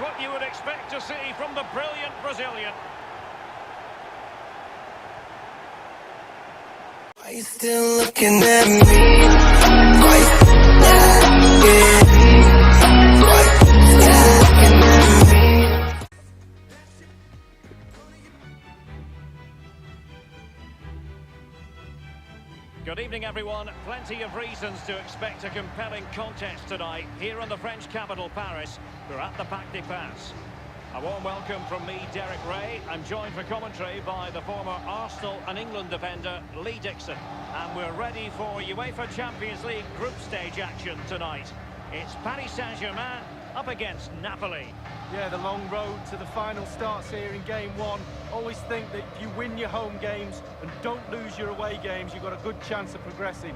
what you would expect to see from the brilliant Brazilian. Are you still looking at me? Why you still looking at me? Good evening, everyone. Plenty of reasons to expect a compelling contest tonight here in the French capital, Paris. We're at the Parc des Princes. A warm welcome from me, Derek Ray. I'm joined for commentary by the former Arsenal and England defender, Lee Dixon. And we're ready for UEFA Champions League group stage action tonight. It's Paris Saint-Germain up against Napoli. Yeah, the long road to the final starts here in game one. Always think that if you win your home games and don't lose your away games, you've got a good chance of progressing.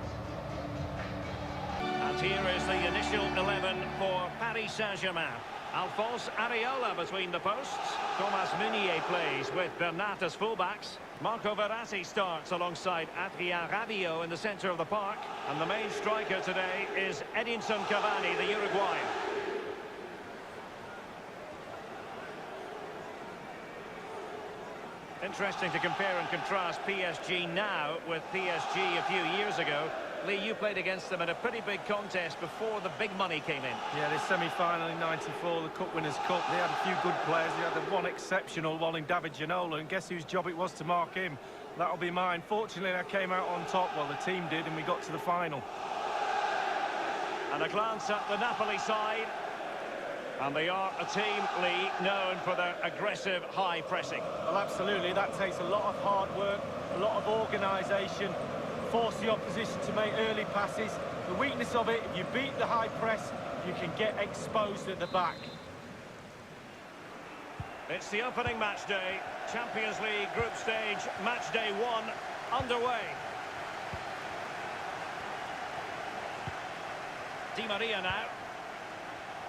And here is the initial 11 for Paris Saint-Germain. Alphonse Areola between the posts. Thomas Meunier plays with Bernat as fullbacks. Marco Verratti starts alongside Adrien Rabiot in the centre of the park. And the main striker today is Edinson Cavani, the Uruguayan. Interesting to compare and contrast PSG now with PSG a few years ago. Lee, you played against them in a pretty big contest before the big money came in. Yeah, the semi-final in '94, the Cup Winners' Cup, they had a few good players. They had the one exceptional one in David Ginola, and guess whose job it was to mark him? That'll be mine. Fortunately, I came out on top, well, the team did, and we got to the final. And a glance at the Napoli side. And they are a team, Lee, known for their aggressive high pressing. Well, absolutely. That takes a lot of hard work, a lot of organisation, force the opposition to make early passes. The weakness of it, if you beat the high press, you can get exposed at the back. It's the opening match day. Champions League group stage, match day 1, underway. Di Maria now.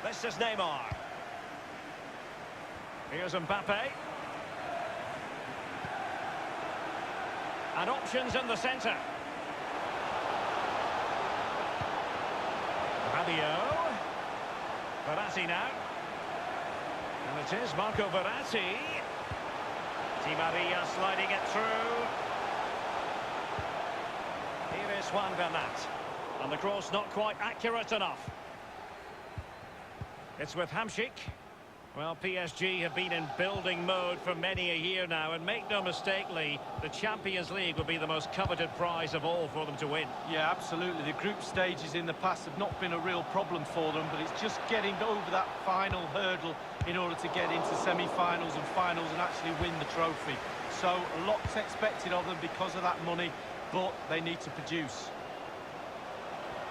This is Neymar. Here's Mbappe. And options in the centre. Rabiot. Verratti now. And it is Marco Verratti. Di Maria sliding it through. Here is Juan Bernat. And the cross not quite accurate enough. It's with Hamšík. Well, PSG have been in building mode for many a year now, and make no mistake, Lee, the Champions League will be the most coveted prize of all for them to win. Yeah, absolutely. The group stages in the past have not been a real problem for them, but it's just getting over that final hurdle in order to get into semi-finals and finals and actually win the trophy. So, a lot's expected of them because of that money, but they need to produce.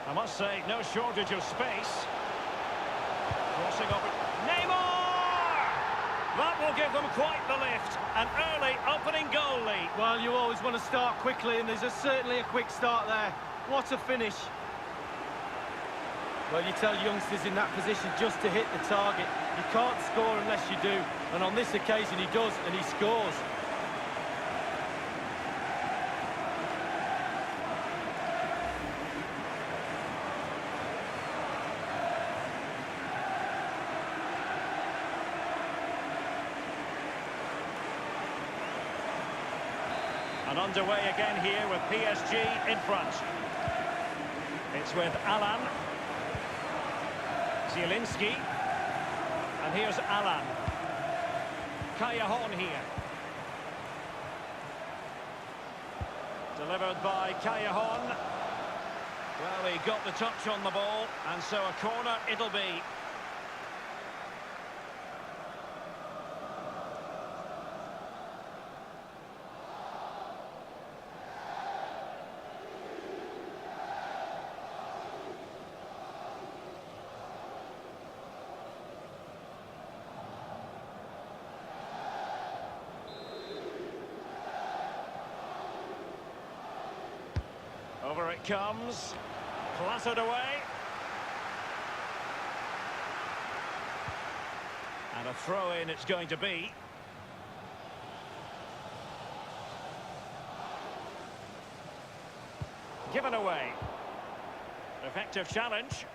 I must say, no shortage of space. Crossing over. Neymar! That will give them quite the lift. An early opening goal lead. Well, you always want to start quickly, and there's certainly a quick start there. What a finish. Well, you tell youngsters in that position just to hit the target. You can't score unless you do. And on this occasion, he does, and he scores. And underway again here with PSG in front. It's with Alan. Zielinski. And here's Alan. Callejon here. Delivered by Callejon. Well, he got the touch on the ball, and so a corner it'll be. Over it comes, clattered away. And a throw-in it's going to be. Given away. Effective challenge.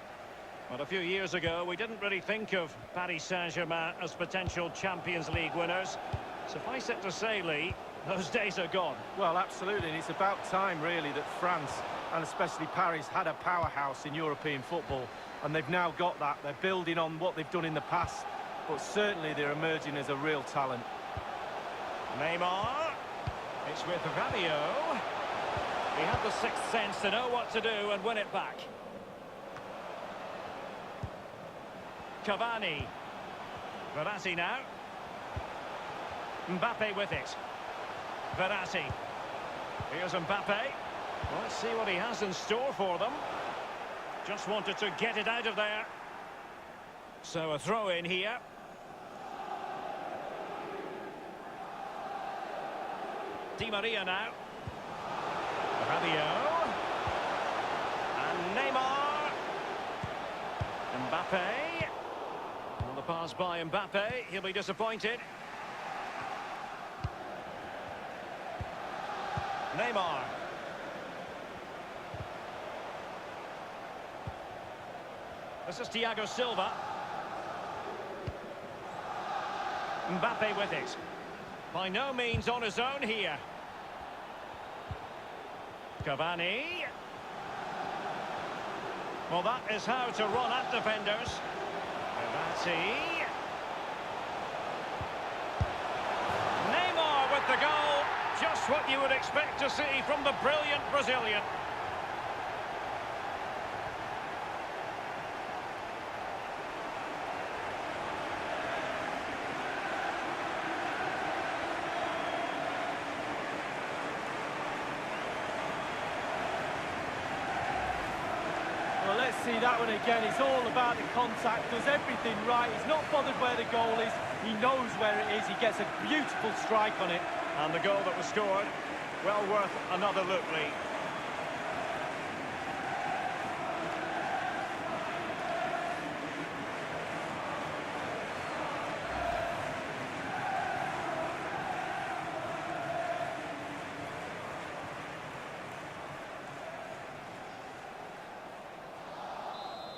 Well, a few years ago, we didn't really think of Paris Saint-Germain as potential Champions League winners. Suffice it to say, Lee, those days are gone. Well, absolutely, and it's about time, really, that France, and especially Paris, had a powerhouse in European football, and they've now got that. They're building on what they've done in the past, but certainly they're emerging as a real talent. Neymar. It's with Rabiot. He had the sixth sense to know what to do and win it back. Cavani. Verratti now. Mbappe with it. Verratti. Here's Mbappe. Well, let's see what he has in store for them. Just wanted to get it out of there. So a throw in here. Di Maria now. Rabiot. And Neymar. Mbappe. Well, the pass by Mbappe. He'll be disappointed. Neymar. This is Thiago Silva. Mbappe with it. By no means on his own here. Cavani. Well, that is how to run at defenders. Verratti. Neymar with the goal. Just what you would expect to see from the brilliant Brazilian. Well, let's see that one again. It's all about the contact, does everything right. He's not bothered where the goal is. He knows where it is. He gets a beautiful strike on it. And the goal that was scored, well worth another look, Lee.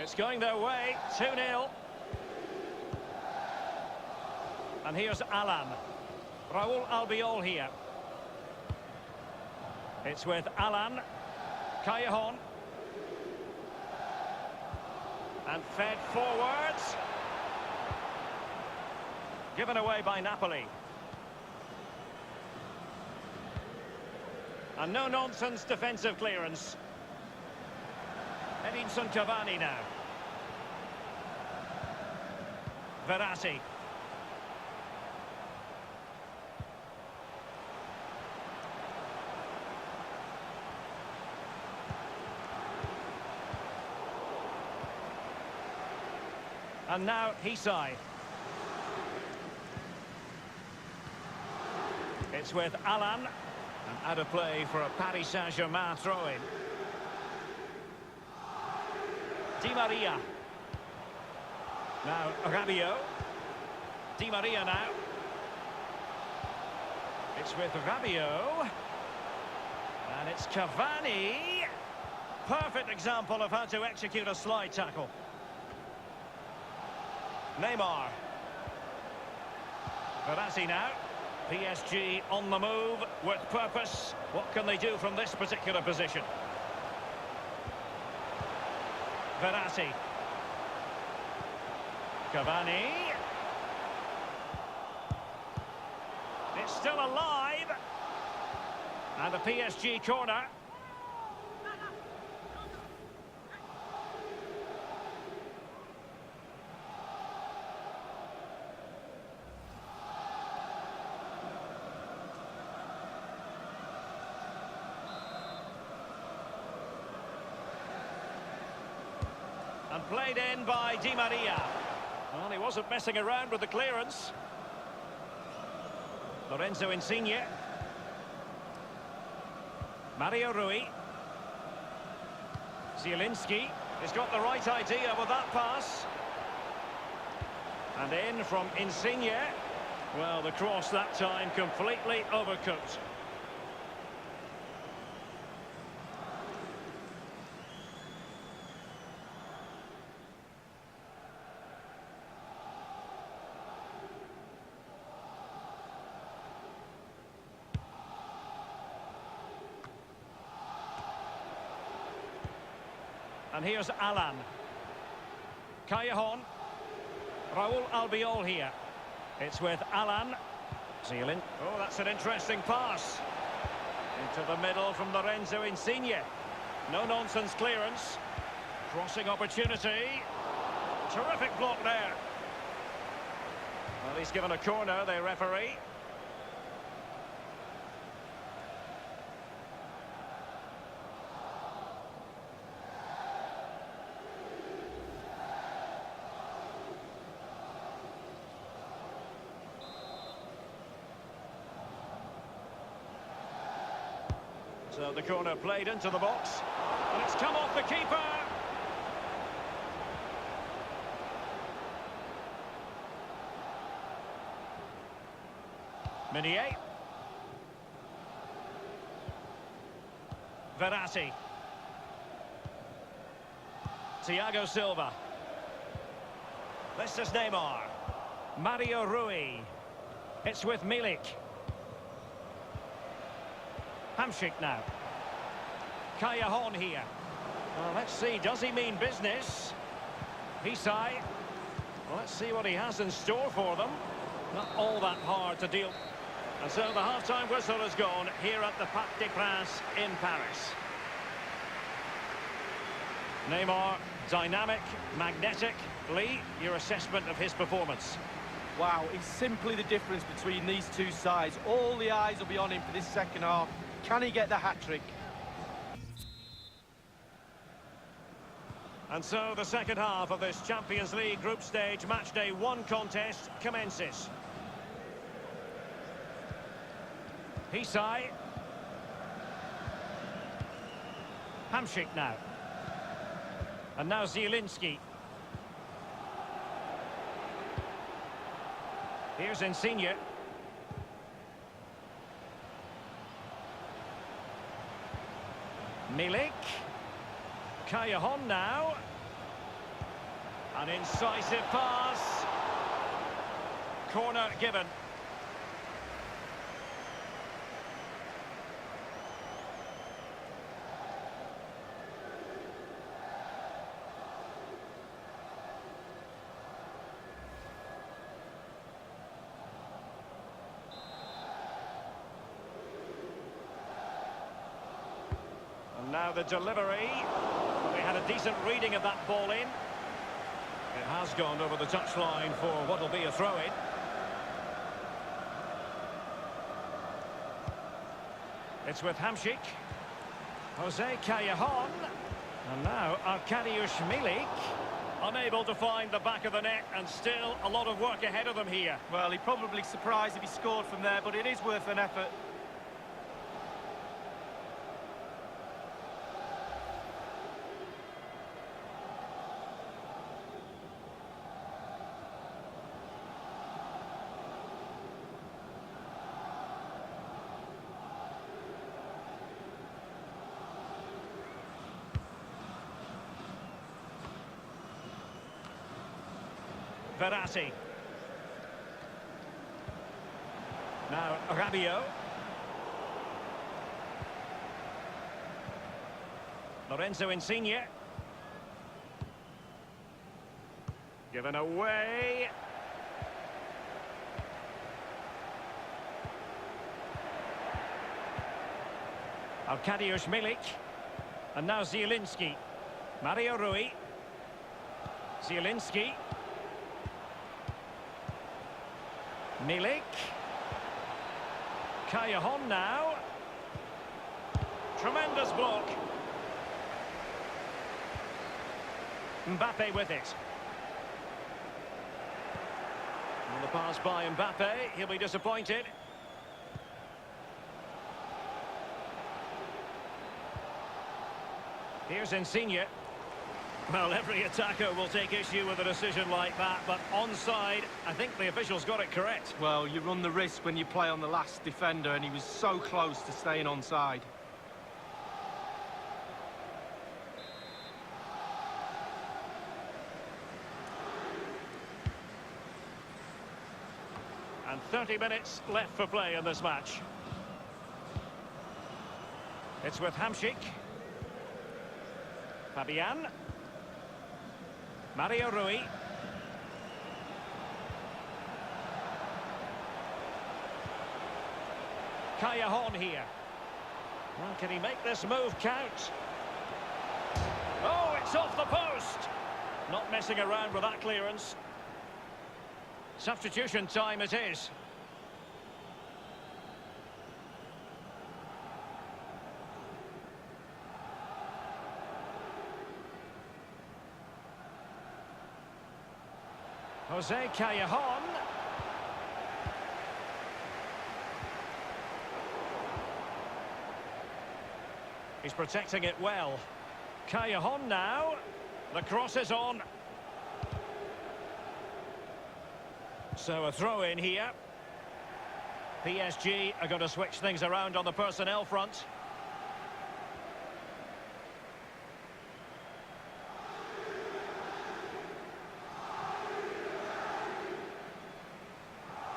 It's going their way, 2-0. And here's Alan. Raul Albiol here. It's with Alan. Callejon. And fed forwards. Given away by Napoli. And no-nonsense defensive clearance. Edinson Cavani now. Verratti. And now Hisai. It's with Alan. And out of play for a Paris Saint-Germain throw-in. Di Maria. Now Rabiot. Di Maria now. It's with Rabiot. And it's Cavani. Perfect example of how to execute a slide tackle. Neymar. Verratti now. PSG on the move with purpose. What can they do from this particular position? Verratti. Cavani. It's still alive. And a PSG corner. And played in by Di Maria. Well, he wasn't messing around with the clearance. Lorenzo Insigne. Mario Rui. Zielinski. He's got the right idea with that pass. And in from Insigne. Well, the cross that time completely overcooked. And here's Alan. Callejon. Raul Albiol here. It's with Alan. Zealand. Oh, that's an interesting pass. Into the middle from Lorenzo Insigne. No-nonsense clearance. Crossing opportunity. Terrific block there. Well, he's given a corner, the referee. So the corner played into the box. And it's come off the keeper. Meunier. Verratti. Thiago Silva. This is Neymar. Mario Rui. It's with Milik. Hamsik now. Callejon here. Well, let's see, does he mean business? Pisai. Well, let's see what he has in store for them. Not all that hard to deal. And so the half-time whistle has gone here at the Parc des Princes in Paris. Neymar, dynamic, magnetic. Lee, your assessment of his performance? Wow, it's simply the difference between these two sides. All the eyes will be on him for this second half. Can he get the hat-trick? And so the second half of this Champions League group stage matchday 1 contest commences. Pisai. Hamsik now. And now Zielinski. Here's Insigne. Milik. Callejon now. An incisive pass. Corner given. And now the delivery. They had a decent reading of that ball in. It has gone over the touchline for what will be a throw-in. It's with Hamsik. Jose Callejon. And now Arkadiusz Milik. Unable to find the back of the net, and still a lot of work ahead of them here. Well, he'd probably surprised if he scored from there, but it is worth an effort. Verratti. Now Rabiot. Lorenzo Insigne. Given away. Arkadiusz Milik. And now Zielinski. Mario Rui. Zielinski. Milik. Callejon now. Tremendous block. Mbappe with it. And the pass by Mbappe. He'll be disappointed. Here's Insigne. Well, every attacker will take issue with a decision like that, but onside, I think the officials got it correct. Well, you run the risk when you play on the last defender, and he was so close to staying onside. And 30 minutes left for play in this match. It's with Hamsik. Fabian. Mario Rui. Callejon here. Well, can he make this move count? Oh, it's off the post! Not messing around with that clearance. Substitution time it is. Jose Callejon. He's protecting it well. Callejon now. The cross is on. So a throw in here. PSG are going to switch things around on the personnel front.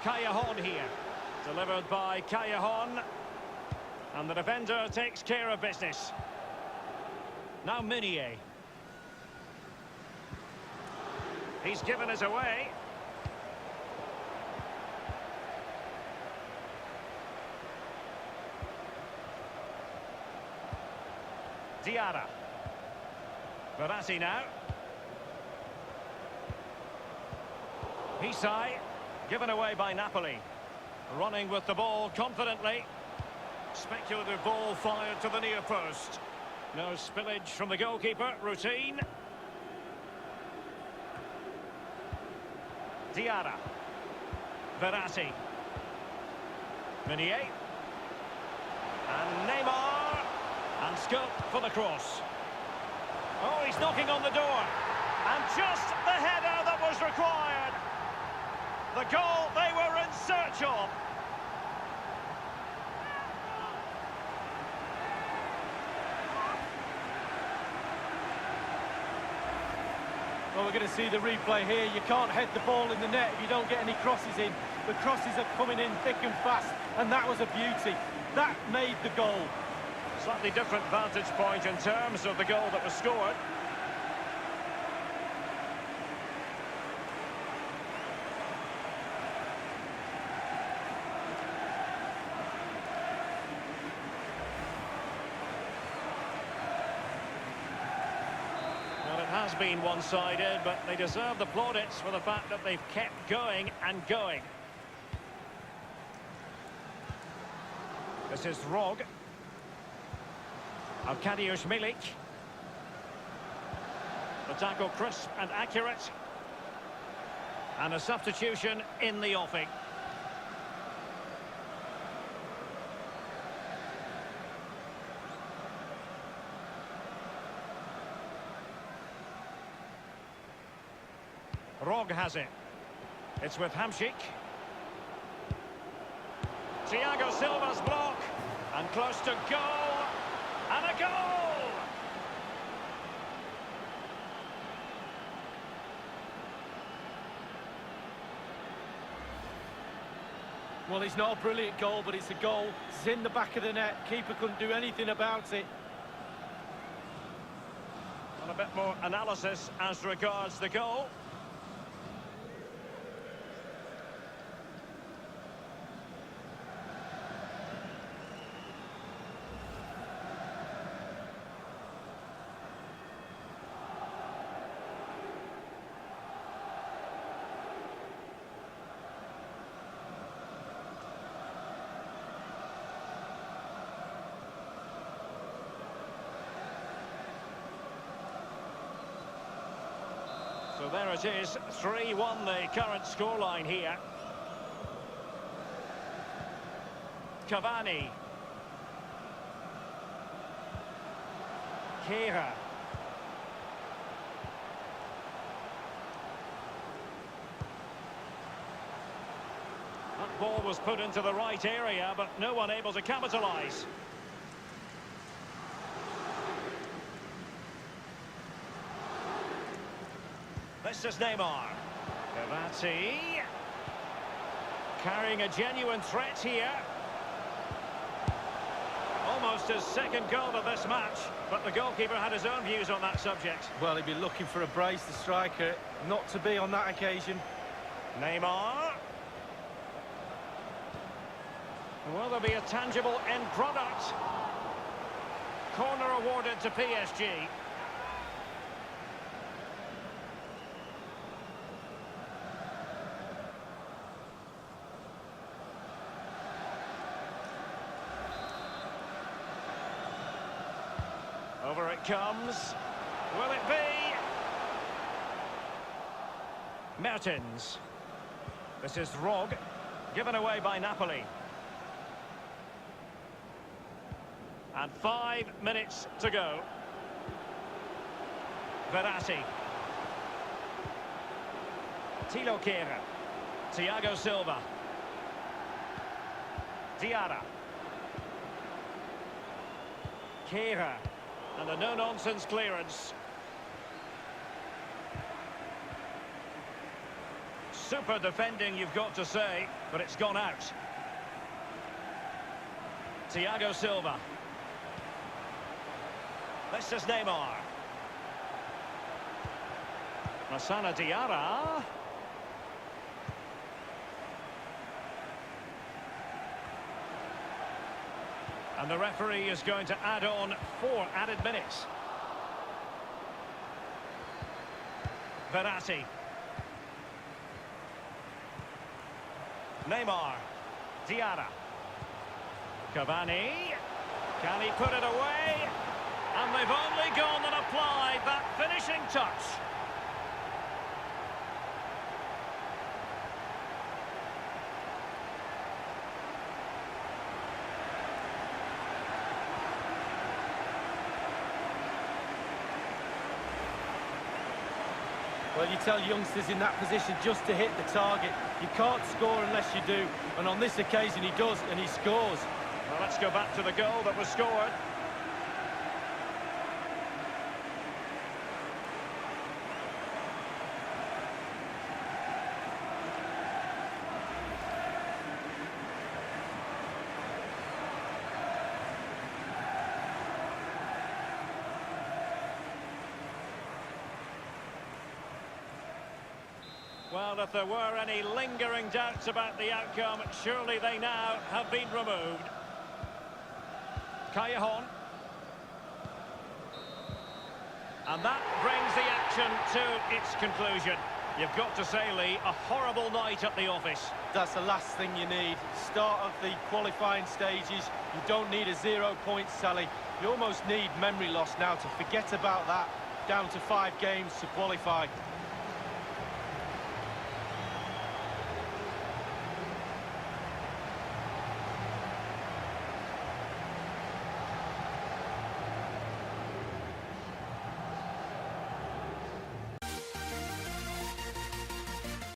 Callejon here. Delivered by Callejon. And the defender takes care of business. Now Meunier. He's given us away. Diarra. Verratti now. Hisai. Given away by Napoli. Running with the ball confidently. Speculative ball fired to the near post. No spillage from the goalkeeper. Routine. Diarra. Verratti. Meunier. And Neymar. And scope for the cross. Oh, he's knocking on the door. And just the header that was required. The goal they were in search of. Well, we're going to see the replay here. You can't head the ball in the net if you don't get any crosses in. The crosses are coming in thick and fast, and that was a beauty. That made the goal. Slightly different vantage point in terms of the goal that was scored. Well, it has been one-sided, but they deserve the plaudits for the fact that they've kept going and going. This is Rog. Arkadiusz Milik. The tackle crisp and accurate. And a substitution in the offing. Rog has it. It's with Hamšík. Thiago Silva's block. And close to goal. And a goal! Well, it's not a brilliant goal, but it's a goal. It's in the back of the net. Keeper couldn't do anything about it. And a bit more analysis as regards the goal. So there it is, 3-1 the current scoreline here. Cavani. Kehrer. That ball was put into the right area, but no one able to capitalise. This is Neymar. Verratti. Carrying a genuine threat here. almost his second goal of this match, but the goalkeeper had his own views on that subject. Well, he'd be looking for a brace, the striker, not to be on that occasion. Neymar. Will there be a tangible end product? Corner awarded to PSG. Over it comes. Will it be? Mertens. This is Rog. Given away by Napoli. And 5 minutes to go. Verratti. Thilo Kehrer. Thiago Silva. Diarra. Kehrer. And a no-nonsense clearance. Super defending, you've got to say, but it's gone out. Thiago Silva. This is Neymar. Masana Diarra. And the referee is going to add on 4 added minutes. Verratti. Neymar. Diarra. Cavani. Can he put it away? And they've only gone and applied that finishing touch. Well, you tell youngsters in that position just to hit the target. You can't score unless you do. And on this occasion he does, and he scores. Well, let's go back to the goal that was scored. Well, if there were any lingering doubts about the outcome, surely they now have been removed. Callejon. And that brings the action to its conclusion. You've got to say, Lee, a horrible night at the office. That's the last thing you need. Start of the qualifying stages. You don't need a 0 point tally. You almost need memory loss now to forget about that. Down to 5 games to qualify.